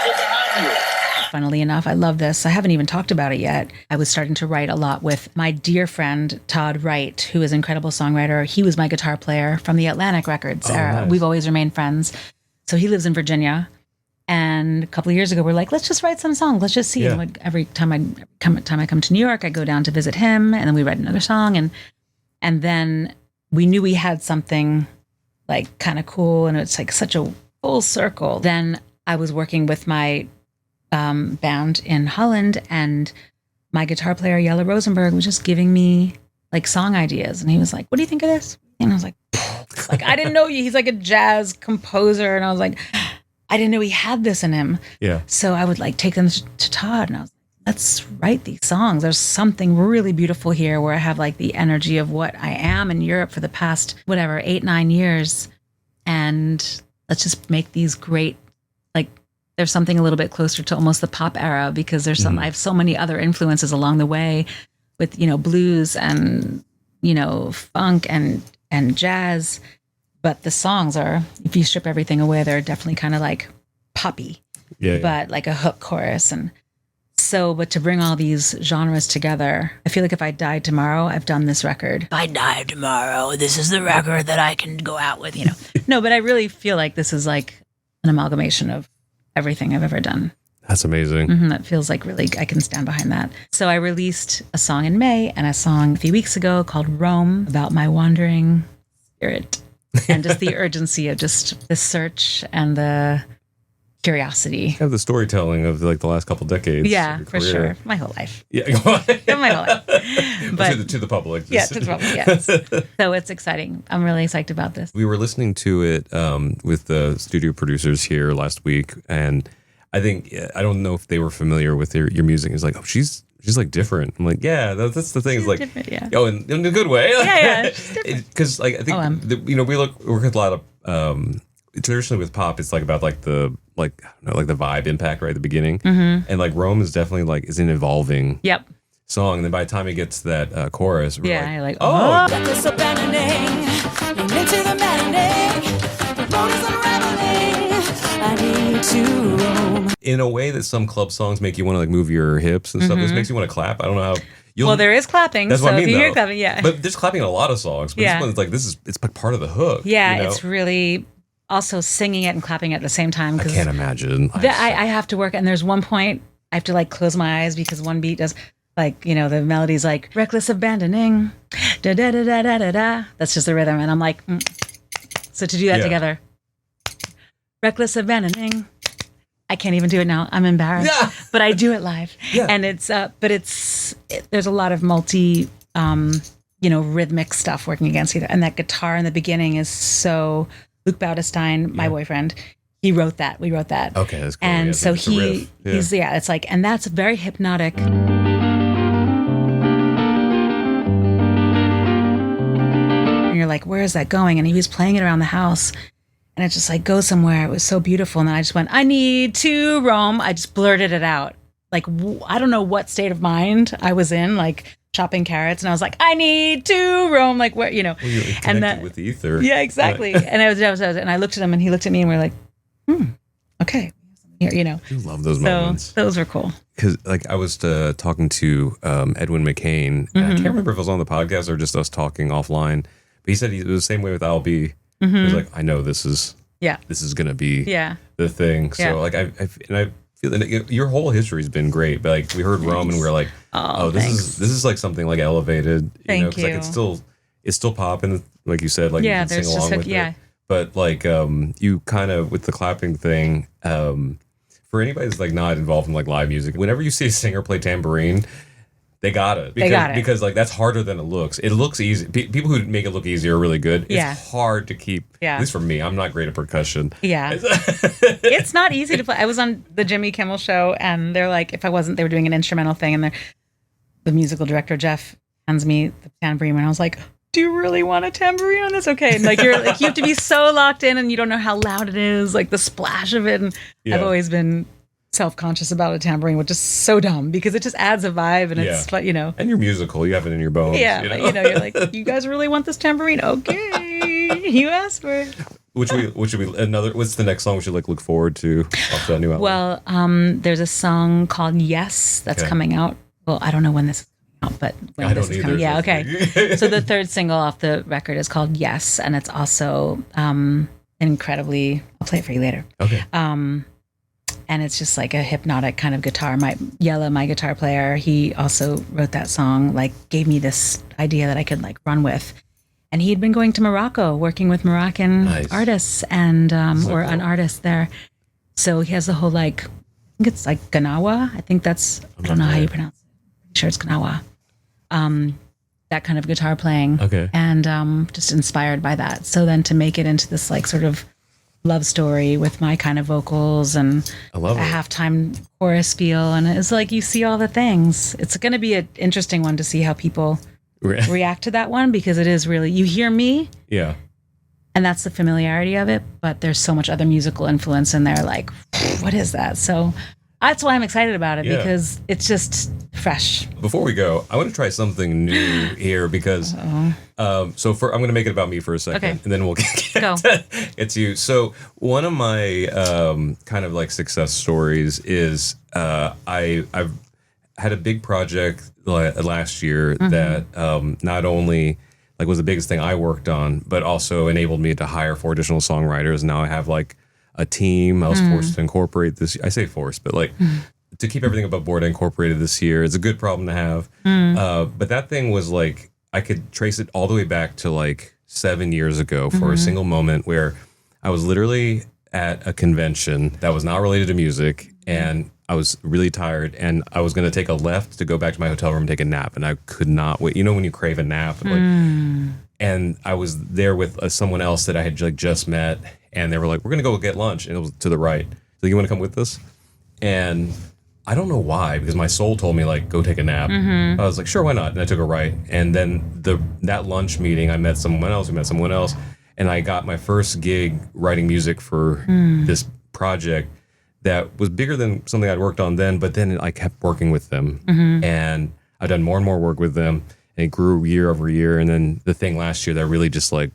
Good to have you. Funnily enough, I love this. I haven't even talked about it yet. I was starting to write a lot with my dear friend, Todd Wright, who is an incredible songwriter. He was my guitar player from the Atlantic Records era. Nice. We've always remained friends. So he lives in Virginia. And a couple of years ago, we're like, let's just write some songs. Let's just see. Yeah. And like every time I come to New York, I go down to visit him, and then we write another song. And then we knew we had something like kind of cool, and it's like such a full circle. Then I was working with my band in Holland, and my guitar player, Jelle Rosenberg, was just giving me like song ideas. And he was like, what do you think of this? And I was like, I didn't know he's like a jazz composer. And I was like, I didn't know he had this in him. Yeah. So I would like take them to Todd, and I was like, let's write these songs. There's something really beautiful here where I have like the energy of what I am in Europe for the past, 8-9 years. And let's just make these great, like, there's something a little bit closer to almost the pop era, because there's I have so many other influences along the way with, blues and, funk and jazz. But the songs are, if you strip everything away, they're definitely kind of like poppy, but like a hook chorus. And so, but to bring all these genres together, I feel like if I died tomorrow, I've done this record. If I died tomorrow, this is the record that I can go out with, No, but I really feel like this is like an amalgamation of everything I've ever done. That's amazing. That feels like really, I can stand behind that. So I released a song in May and a song a few weeks ago called Rome, about my wandering spirit and just the urgency of just the search and the curiosity. Kind of the storytelling of like the last couple decades. Yeah, of your for career. sure. My whole life. Yeah, My whole life. But to the public. yeah, to the public, yes. So it's exciting. I'm really psyched about this. We were listening to it with the studio producers here last week, and I think, I don't know if they were familiar with your music. It's like, oh, she's like different. I'm like, yeah, that's the thing. It's like, different, yeah. Oh, in a good way. Yeah, she's different. Because like I think we work with a lot of traditionally with pop. It's like about like the the vibe impact right at the beginning, and like Rome is definitely is an evolving song. And then by the time it gets to that chorus, we're you're like, oh. Reckless abandoning, into the matinee, the road is unraveling, I need to roam. In a way that some club songs make you want to like move your hips and stuff. This makes you want to clap. I don't know how. Well, there is clapping. That's so what I mean. if you Though. hear clapping, yeah. But there's clapping in a lot of songs. But this one's like it's like part of the hook. Yeah, it's really also singing it and clapping at the same time. I can't imagine. I have to work, and there's one point I have to like close my eyes because one beat does like the melody's like reckless abandoning, da da da da da da da. That's just the rhythm, and I'm like, so to do that together, reckless abandoning. I can't even do it now. I'm embarrassed, but I do it live, and it's there's a lot of multi rhythmic stuff working against each other, and that guitar in the beginning is so. Luke Bautestein, my boyfriend, he wrote that. We wrote that. Okay, that's cool. And so he's it's like, and that's very hypnotic. And you're like, where is that going? And he was playing it around the house, and it just like goes somewhere. It was so beautiful. And then I just went, I need to roam. I just blurted it out. Like, I don't know what state of mind I was in, like chopping carrots, and I was like, I need to roam, like where, Well, you're and that with the ether. Yeah, exactly. And I was, and I looked at him, and he looked at me, and we are like, okay, here, I do love those moments. Those were cool. Because like I was talking to Edwin McCain, and I can't remember if it was on the podcast or just us talking offline. But he said it was the same way with Al B. He was like, I know this is gonna be the thing. So like I feel that your whole history's been great. But like we heard Rome, and we were like, this is like something like elevated. Thank you. Like it's still popping, like you said. Like you can sing along with it. But like you kind of with the clapping thing. For anybody that's like not involved in like live music, whenever you see a singer play tambourine, they got it. Because like that's harder than it looks. It looks easy. People who make it look easy are really good. It's hard to keep. At least for me, I'm not great at percussion. Yeah, it's not easy to play. I was on the Jimmy Kimmel show, and they're like, if I wasn't, they were doing an instrumental thing, and the musical director Jeff hands me the tambourine, and I was like, do you really want a tambourine on this? Okay, and like you have to be so locked in, and you don't know how loud it is, like the splash of it. And I've always been self-conscious about a tambourine, which is so dumb because it just adds a vibe, and it's fun, And you're musical, you have it in your bones. Yeah, you're like, you guys really want this tambourine? Okay, you asked for it. Which should be another? What's the next song we should like look forward to off that new album? Well, there's a song called Yes that's coming out. Well, I don't know when this is coming out, but when this is coming. Yeah, okay. So the third single off the record is called Yes, and it's also incredibly. I'll play it for you later. Okay. And it's just like a hypnotic kind of guitar. Jelle, my guitar player, he also wrote that song. Like, gave me this idea that I could like run with. And he had been going to Morocco, working with Moroccan artists and or an artist there. So he has the whole like, I think it's like Ganawa. I think that's, I don't know how you pronounce it. I'm sure it's Ganawa. That kind of guitar playing. Okay. And just inspired by that. So then to make it into this like sort of love story with my kind of vocals and I love a it. halftime chorus feel. And it's like you see all the things. It's going to be an interesting one to see how people react to that one, because it is really, you hear me. Yeah. And that's the familiarity of it, but there's so much other musical influence in there. Like, what is that? So that's why I'm excited about it, because it's just fresh. Before we go, I want to try something new here because, I'm going to make it about me for a second, and then we'll get to you. So one of my kind of like success stories is I've had a big project last year that not only like was the biggest thing I worked on, but also enabled me to hire 4 additional songwriters. Now I have like a team. I was forced to incorporate this. I say forced, but like to keep everything above board, I incorporated this year. It's a good problem to have. But that thing was like, I could trace it all the way back to like 7 years ago for a single moment where I was literally at a convention that was not related to music, and I was really tired, and I was going to take a left to go back to my hotel room and take a nap, and I could not wait. You know when you crave a nap? Like, and I was there with someone else that I had like just met, and they were like, we're going to go get lunch, and it was to the right. So you want to come with us? And I don't know why, because my soul told me like, go take a nap. I was like, sure, why not? And I took a right. And then that lunch meeting, I met someone else, and I got my first gig writing music for this project that was bigger than something I'd worked on then, but then I kept working with them. And I've done more and more work with them, and it grew year over year. And then the thing last year that really just like,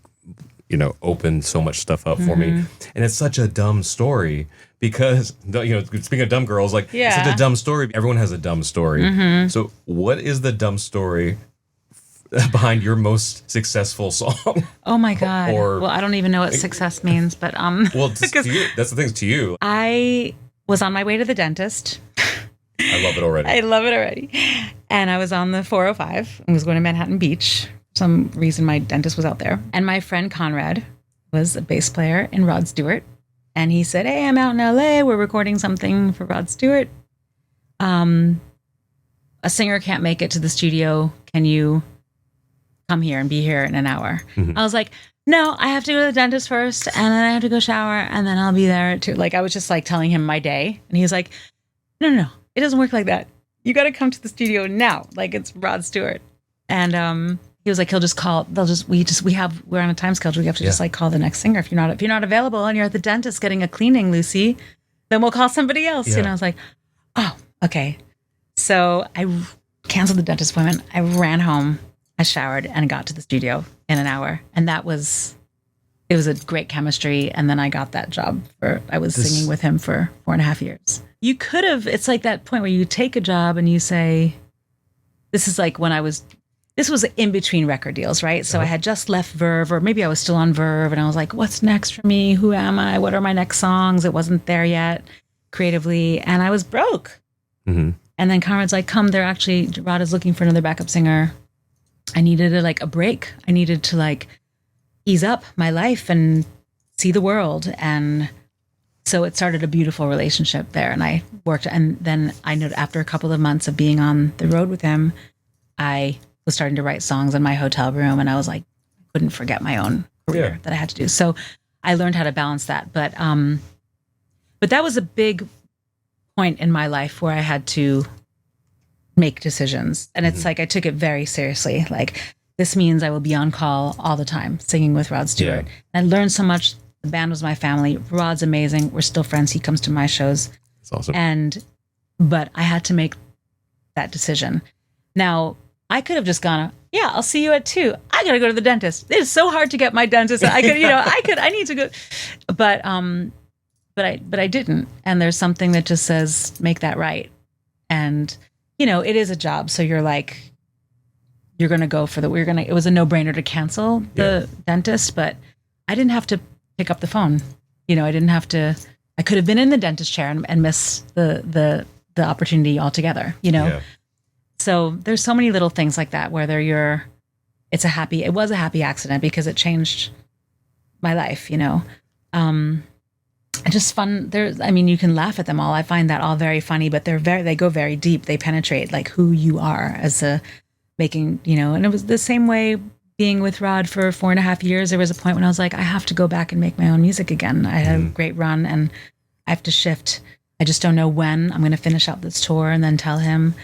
you know, opened so much stuff up for me. And it's such a dumb story because, you know, speaking of dumb girls, like, it's such a dumb story. Everyone has a dumb story. So what is the dumb story behind your most successful song? Oh my God. Well, I don't even know what success means, but well, to you, that's the thing, to you. I was on my way to the dentist. I love it already. I love it already. And I was on the 405 and was going to Manhattan Beach. For some reason my dentist was out there. And my friend Conrad was a bass player in Rod Stewart. And he said, hey, I'm out in LA. We're recording something for Rod Stewart. A singer can't make it to the studio. Can you come here and be here in an hour? I was like, no, I have to go to the dentist first, and then I have to go shower, and then I'll be there too. Like, I was just like telling him my day, and he was like, no, it doesn't work like that. You got to come to the studio now. Like, it's Rod Stewart. And he was like, he'll just call. We're on a time schedule. We have to just like call the next singer. If you're not available and you're at the dentist getting a cleaning, Lucy, then we'll call somebody else. And I was like, oh, okay. So I canceled the dentist appointment. I ran home. I showered and got to the studio in an hour. And it was a great chemistry. And then I got that job I was singing with him for 4.5 years. You could have, it's like that point where you take a job and you say, this was in between record deals, right? So I had just left Verve, or maybe I was still on Verve, and I was like, what's next for me? Who am I? What are my next songs? It wasn't there yet creatively. And I was broke. And then Conrad's like, come, Rod is looking for another backup singer. I needed a break. I needed to like ease up my life and see the world. And so it started a beautiful relationship there. And I worked, and then I know after a couple of months of being on the road with him, I was starting to write songs in my hotel room, and I was like, I couldn't forget my own career that I had to do. So I learned how to balance that. But that was a big point in my life where I had to make decisions. And it's like, I took it very seriously. Like, this means I will be on call all the time singing with Rod Stewart. And I learned so much. The band was my family. Rod's amazing. We're still friends. He comes to my shows. That's awesome. But I had to make that decision. Now, I could have just gone, I'll see you at 2. I got to go to the dentist. It is so hard to get my dentist. I need to go. But I didn't. And there's something that just says, make that right. And, it is a job. So you're like, you're going to go for it was a no-brainer to cancel the dentist, but I didn't have to pick up the phone. I could have been in the dentist chair and miss the opportunity altogether, So there's so many little things like that, whether it was a happy accident because it changed my life, just fun. I mean, you can laugh at them all. I find that all very funny, but they go very deep. They penetrate like who you are as a making, and it was the same way being with Rod for 4.5 years. There was a point when I was like, I have to go back and make my own music again. I had a great run and I have to shift. I just don't know when I'm going to finish out this tour and then tell him.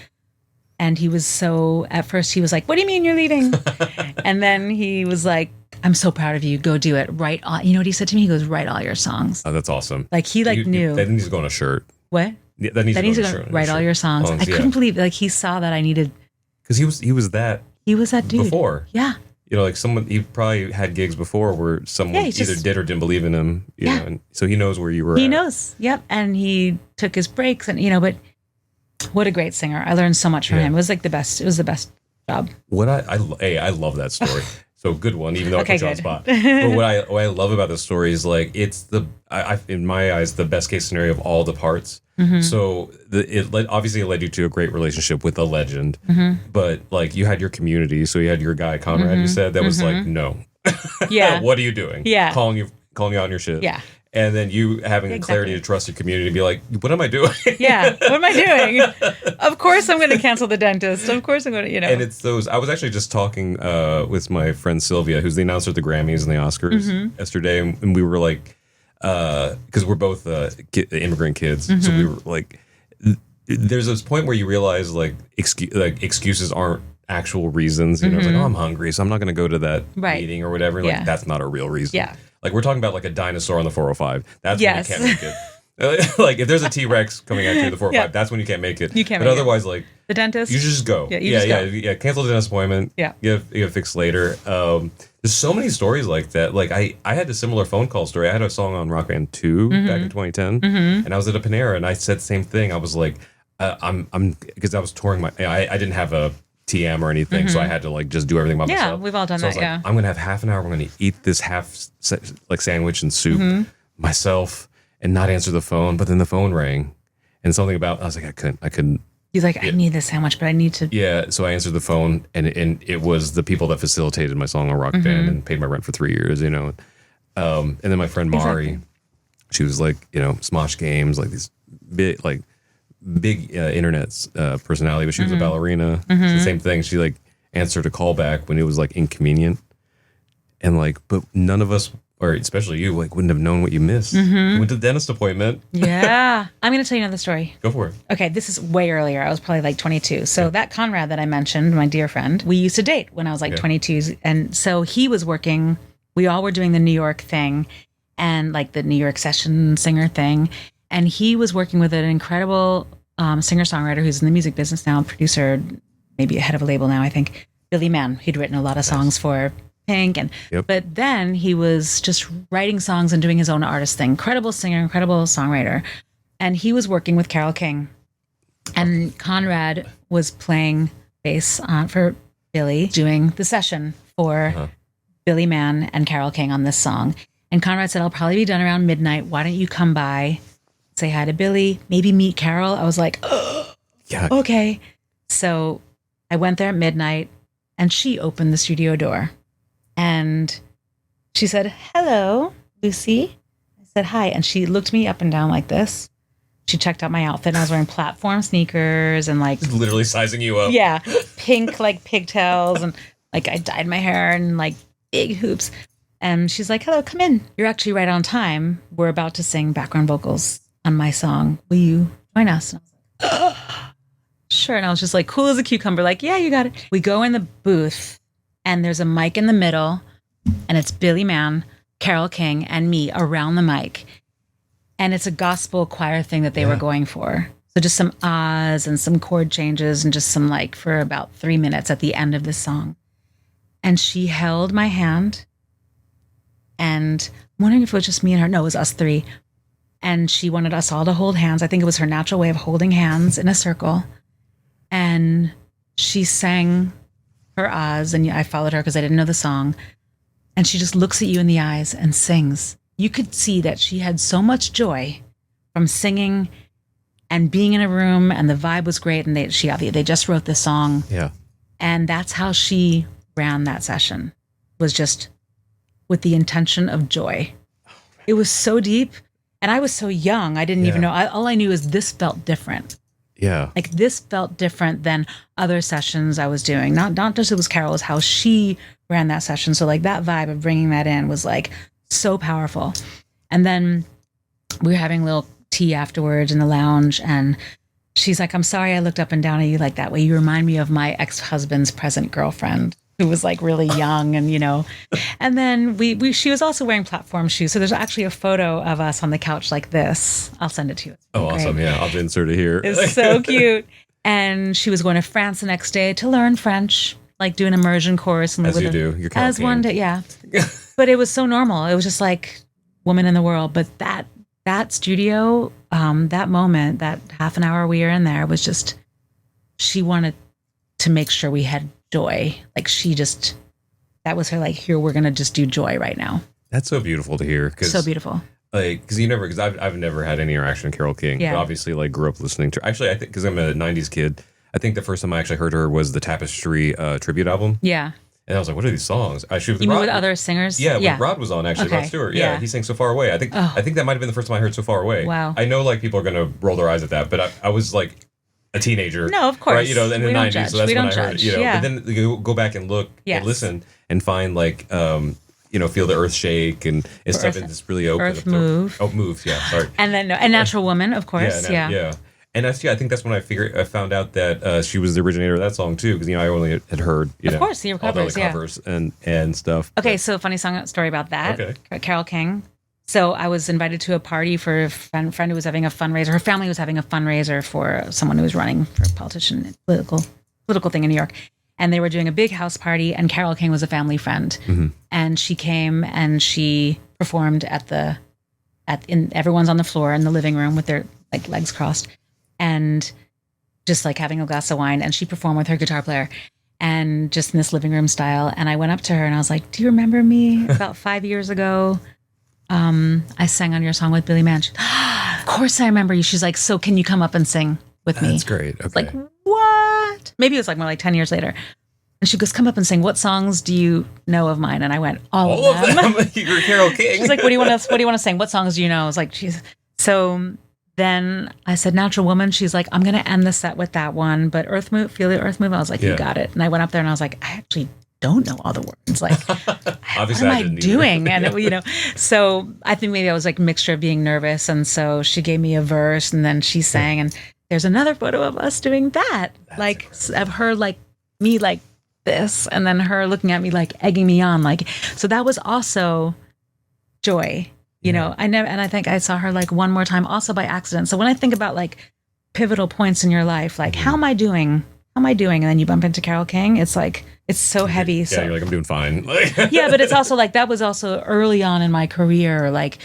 And he was at first he was like, what do you mean you're leaving? And then he was like, I'm so proud of you. Go do it. Write all, you know what he said to me? He goes, write all your songs. Oh, that's awesome. Like he knew. That needs to go on a shirt. What? Yeah, that needs to go on a shirt. Write all your songs. I couldn't believe like he saw that I needed. Because he was that. He was that dude. Before. Yeah. Like he probably had gigs before where someone either did or didn't believe in him. You know, and so he knows where you were. He knows. Yep. And he took his breaks but what a great singer. I learned so much from him. It was like the best. It was the best job. What I love that story. So good one, even though I put you on the spot. But what I love about the story is like it's in my eyes the best case scenario of all the parts. Mm-hmm. So it led you to a great relationship with a legend, but like you had your community. So you had your guy Conrad. You said that was like no, what are you doing? Yeah, calling you out on your shit. Yeah. And then you having the clarity to trust your community and be like, what am I doing? What am I doing? Of course I'm going to cancel the dentist. Of course I'm going to, And it's those, I was actually just talking with my friend Sylvia, who's the announcer at the Grammys and the Oscars yesterday. And we were like, because we're both immigrant kids. So we were like, there's this point where you realize like excuses aren't actual reasons. It's like, I'm hungry, so I'm not going to go to that meeting or whatever. Like that's not a real reason. Yeah. Like we're talking about like a dinosaur on the 405. That's when you can't make it. Like if there's a T-Rex coming at you the 405, that's when you can't make it. You can't. But otherwise, like the dentist, you should just go. Yeah. Cancel the dentist appointment. Yeah. You have fixed later. There's so many stories like that. Like I had a similar phone call story. I had a song on Rock Band 2 back in 2010, and I was at a Panera and I said the same thing. I was like, I'm because I was touring I didn't have a TM or anything, so I had to like just do everything by myself. Yeah, we've all done that. Like, I'm gonna have half an hour. I'm gonna eat this sandwich and soup myself and not answer the phone. But then the phone rang, and something about I was like, I couldn't. He's like, I need this sandwich, but I need to. Yeah, so I answered the phone, and it was the people that facilitated my song on Rock Band and paid my rent for 3 years. And then my friend Mari, she was like, Smosh Games, like these big internet personality, but she was a ballerina. It's the same thing. She like answered a call back when it was like inconvenient, and like, but none of us, or especially you, like wouldn't have known what you missed. You went to the dentist appointment. Yeah. I'm going to tell you another story. Go for it. Okay, this is way earlier. I was probably like 22. So that Conrad that I mentioned, my dear friend, we used to date when I was like 22, and so he was working. We all were doing the New York thing, and like the New York session singer thing, and he was working with an incredible singer-songwriter who's in the music business now, producer, maybe head of a label now, I think, Billy Mann. He'd written a lot of songs for Pink, but then he was just writing songs and doing his own artist thing. Incredible singer, incredible songwriter. And he was working with Carole King. And Conrad was playing bass for Billy, doing the session for Billy Mann and Carole King on this song. And Conrad said, I'll probably be done around midnight. Why don't you come by, say hi to Billy, maybe meet Carole? I was like, okay. So I went there at midnight, and she opened the studio door. And she said, hello, Lucy. I said, hi. And she looked me up and down like this. She checked out my outfit, and I was wearing platform sneakers and like... literally sizing you up. Yeah. Pink like pigtails, and like I dyed my hair and like big hoops. And she's like, hello, come in. You're actually right on time. We're about to sing background vocals on my song. Will you join us? And I was like, sure. And I was just like, cool as a cucumber. Like, yeah, you got it. We go in the booth, and there's a mic in the middle, and it's Billy Mann, Carole King, and me around the mic. And it's a gospel choir thing that they were going for. So just some ahs and some chord changes and just some like for about 3 minutes at the end of this song. And she held my hand, and I'm wondering if it was just me and her. No, it was us three. And she wanted us all to hold hands. I think it was her natural way of holding hands in a circle. And she sang her ahs, and I followed her because I didn't know the song. And she just looks at you in the eyes and sings. You could see that she had so much joy from singing and being in a room, and the vibe was great. And they just wrote this song. Yeah. And that's how she ran that session, was just with the intention of joy. It was so deep. And I was so young, I didn't even know. All I knew is this felt different. Yeah. Like this felt different than other sessions I was doing. Not just it was Carol, it was how she ran that session. So like that vibe of bringing that in was like so powerful. And then we were having a little tea afterwards in the lounge, and she's like, I'm sorry I looked up and down at you like that way. You remind me of my ex-husband's present girlfriend, who was like really young, and and then she was also wearing platform shoes. So there's actually a photo of us on the couch like this. I'll send it to you. It's Oh, great. awesome. Yeah, I'll insert it here. It's so cute. And she was going to France the next day to learn French, like do an immersion course. And As you do. You're Carol as King. one day, yeah. But it was so normal. It was just like woman in the world. But that studio, that moment, that half an hour we were in there was just, she wanted to make sure we had joy. Like that was her like, here, we're going to just do joy right now. That's so beautiful to hear. So beautiful. Like, because I've never had any interaction with Carol King. Yeah. But obviously, like, grew up listening to her. Actually, I think because I'm a 90s kid, I think the first time I actually heard her was the Tapestry tribute album. Yeah. And I was like, what are these songs? You mean with other singers? Yeah, when Rod was on, actually. Okay. Rod Stewart. Yeah, he sang So Far Away. I think that might have been the first time I heard So Far Away. Wow. I know, like, people are going to roll their eyes at that, but I was, like, a teenager. No, of course. Right, in the We don't 90s. judge. So that's We when don't I heard judge. it. Yeah. But then you go back and look Yes. and listen and find, like, feel the earth shake and stuff. And it's really open. Earth Move. Oh, Move, yeah, sorry. And then a Natural Woman, of course. Yeah. And I think that's when I found out that she was the originator of that song too, because I only had heard Of course, the all the covers, other yeah. covers and stuff. Okay, so funny story about that. Okay. Carol King. So I was invited to a party for a friend who was having a fundraiser. Her family was having a fundraiser for someone who was running for a politician, political thing in New York. And they were doing a big house party, and Carol King was a family friend. Mm-hmm. And she came and she performed everyone's on the floor in the living room with their like legs crossed and just like having a glass of wine. And she performed with her guitar player and just in this living room style. And I went up to her and I was like, do you remember me about 5 years ago? I sang on your song with Billy Mann. Of course I remember you. She's like, so can you come up and sing with me? That's great. Okay. Like, what? Maybe it was like more like 10 years later. And she goes, come up and sing. What songs do you know of mine? And I went, all of them. You're Carol King. She's like, what do you want to sing? What songs do you know? I was like, so then I said, Natural Woman. She's like, I'm going to end the set with that one. But Earth Move, Feel the Earth Move. I was like, you got it. And I went up there and I was like, I actually don't know all the words. Like, what am I doing? And, so I think maybe I was like a mixture of being nervous. And so she gave me a verse and then she sang. And there's another photo of us doing that. That's like, incredible. Of her, like, me, like this. And then her looking at me, like, egging me on. Like, so that was also joy. I think I saw her like one more time also by accident. So when I think about like pivotal points in your life, like how am I doing? And then you bump into Carol King. It's like, it's so heavy. Yeah, so you're like, I'm doing fine. yeah, but it's also like, that was also early on in my career. Like,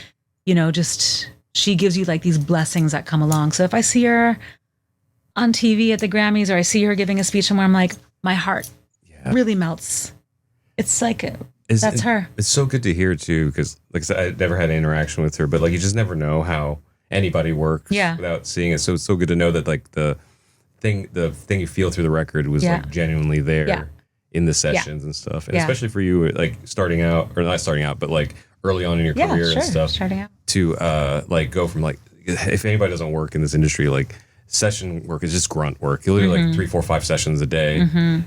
just, she gives you like these blessings that come along. So if I see her on TV at the Grammys or I see her giving a speech somewhere, I'm like, my heart really melts. It's like, that's her. It's so good to hear too, because like I said, I never had an interaction with her, but like you just never know how anybody works without seeing it. So it's so good to know that like the thing you feel through the record was like genuinely there in the sessions and stuff. And especially for you, like starting out, or not starting out, but like early on in your career and stuff. Starting out. To like go from like, if anybody doesn't work in this industry, like session work is just grunt work. You'll do like 3, 4, 5 sessions a day,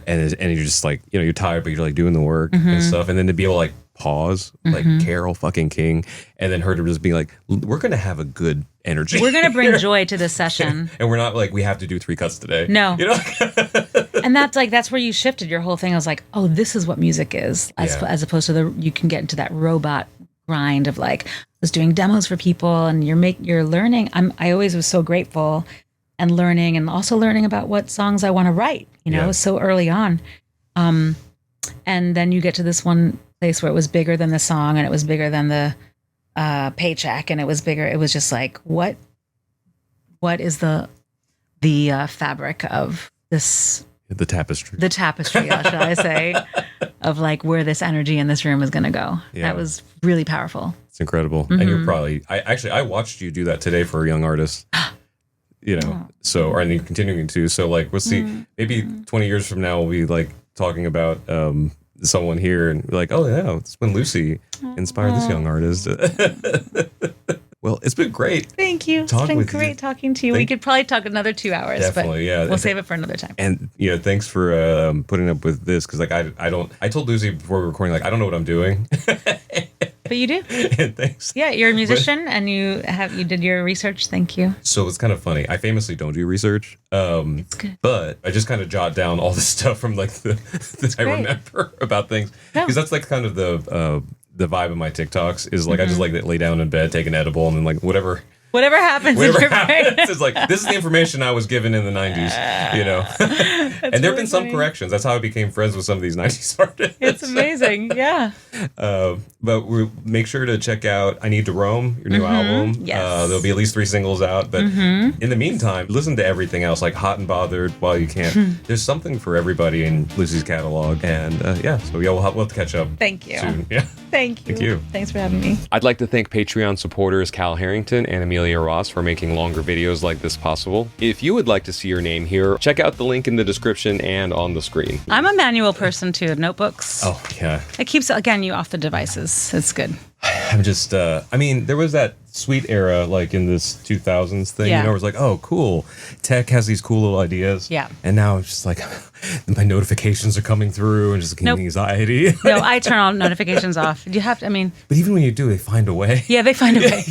and you're just like, you're tired, but you're like doing the work and stuff. And then to be able to like pause, like Carol fucking King, and then her to just be like, we're gonna have a good energy. We're gonna bring joy to this session, and we're not like we have to do 3 cuts today. No, and that's where you shifted your whole thing. I was like, oh, this is what music is, as opposed to you can get into that robot grind of like, I was doing demos for people, and you're learning. I always was so grateful. And learning, and also learning about what songs I want to write, so early on. And then you get to this one place where it was bigger than the song, and it was bigger than the paycheck, and it was bigger. It was just like, what is the fabric of this? The tapestry. The tapestry, shall I say, of like where this energy in this room is going to go. Yeah. That was really powerful. It's incredible. And you're probably, I watched you do that today for a young artist. So, and you're continuing to. So, like, we'll see. Maybe 20 years from now, we'll be like talking about someone here and be like, oh, yeah, it's when Lucy inspired this young artist. Well, it's been great. Thank you. It's been great talking to you. We could probably talk another 2 hours. Definitely, but we'll save it for another time. And thanks for putting up with this because I told Lucy before we were recording I don't know what I'm doing. But you do. And thanks. Yeah, you're a musician and you did your research. Thank you. So it's kind of funny. I famously don't do research. It's good. But I just kind of jot down all the stuff from that I remember about things because that's kind of the vibe of my TikToks is I just to lay down in bed, take an edible, and then whatever happens in your brain. It's this is the information I was given in the 90s, and there have been some corrections. That's how I became friends with some of these 90s artists. It's amazing, yeah. But make sure to check out I Need to Roam, your new album. Yes. There'll be at least 3 singles out. But in the meantime, listen to everything else, like Hot and Bothered, While You Can't. There's something for everybody in Lucy's catalog. And so we'll have to catch up. Thank you. Soon. Yeah. Thank you. Thank you. Thanks for having me. I'd like to thank Patreon supporters Cal Harrington and Amelia Ross for making longer videos like this possible. If you would like to see your name here, check out the link in the description and on the screen. I'm a manual person too, notebooks. Oh, yeah. It keeps, again, you off the devices. It's good. I'm just, there was that sweet era, in this 2000s thing, where it was oh, cool. Tech has these cool little ideas. Yeah. And now it's just my notifications are coming through and just giving me anxiety. No, I turn all notifications off. You have to, But even when you do, they find a way. Yeah, they find a way.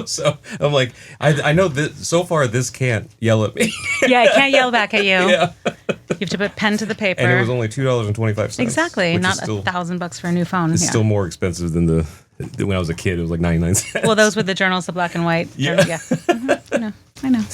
So I'm I know that so far this can't yell at me. Yeah, it can't yell back at you. Yeah. You have to put pen to the paper. And it was only $2.25. Exactly. Not $1,000 for a new phone. It's still more expensive than when I was a kid. It was 99 cents. Well, those were the journals, the black and white. Yeah. I know.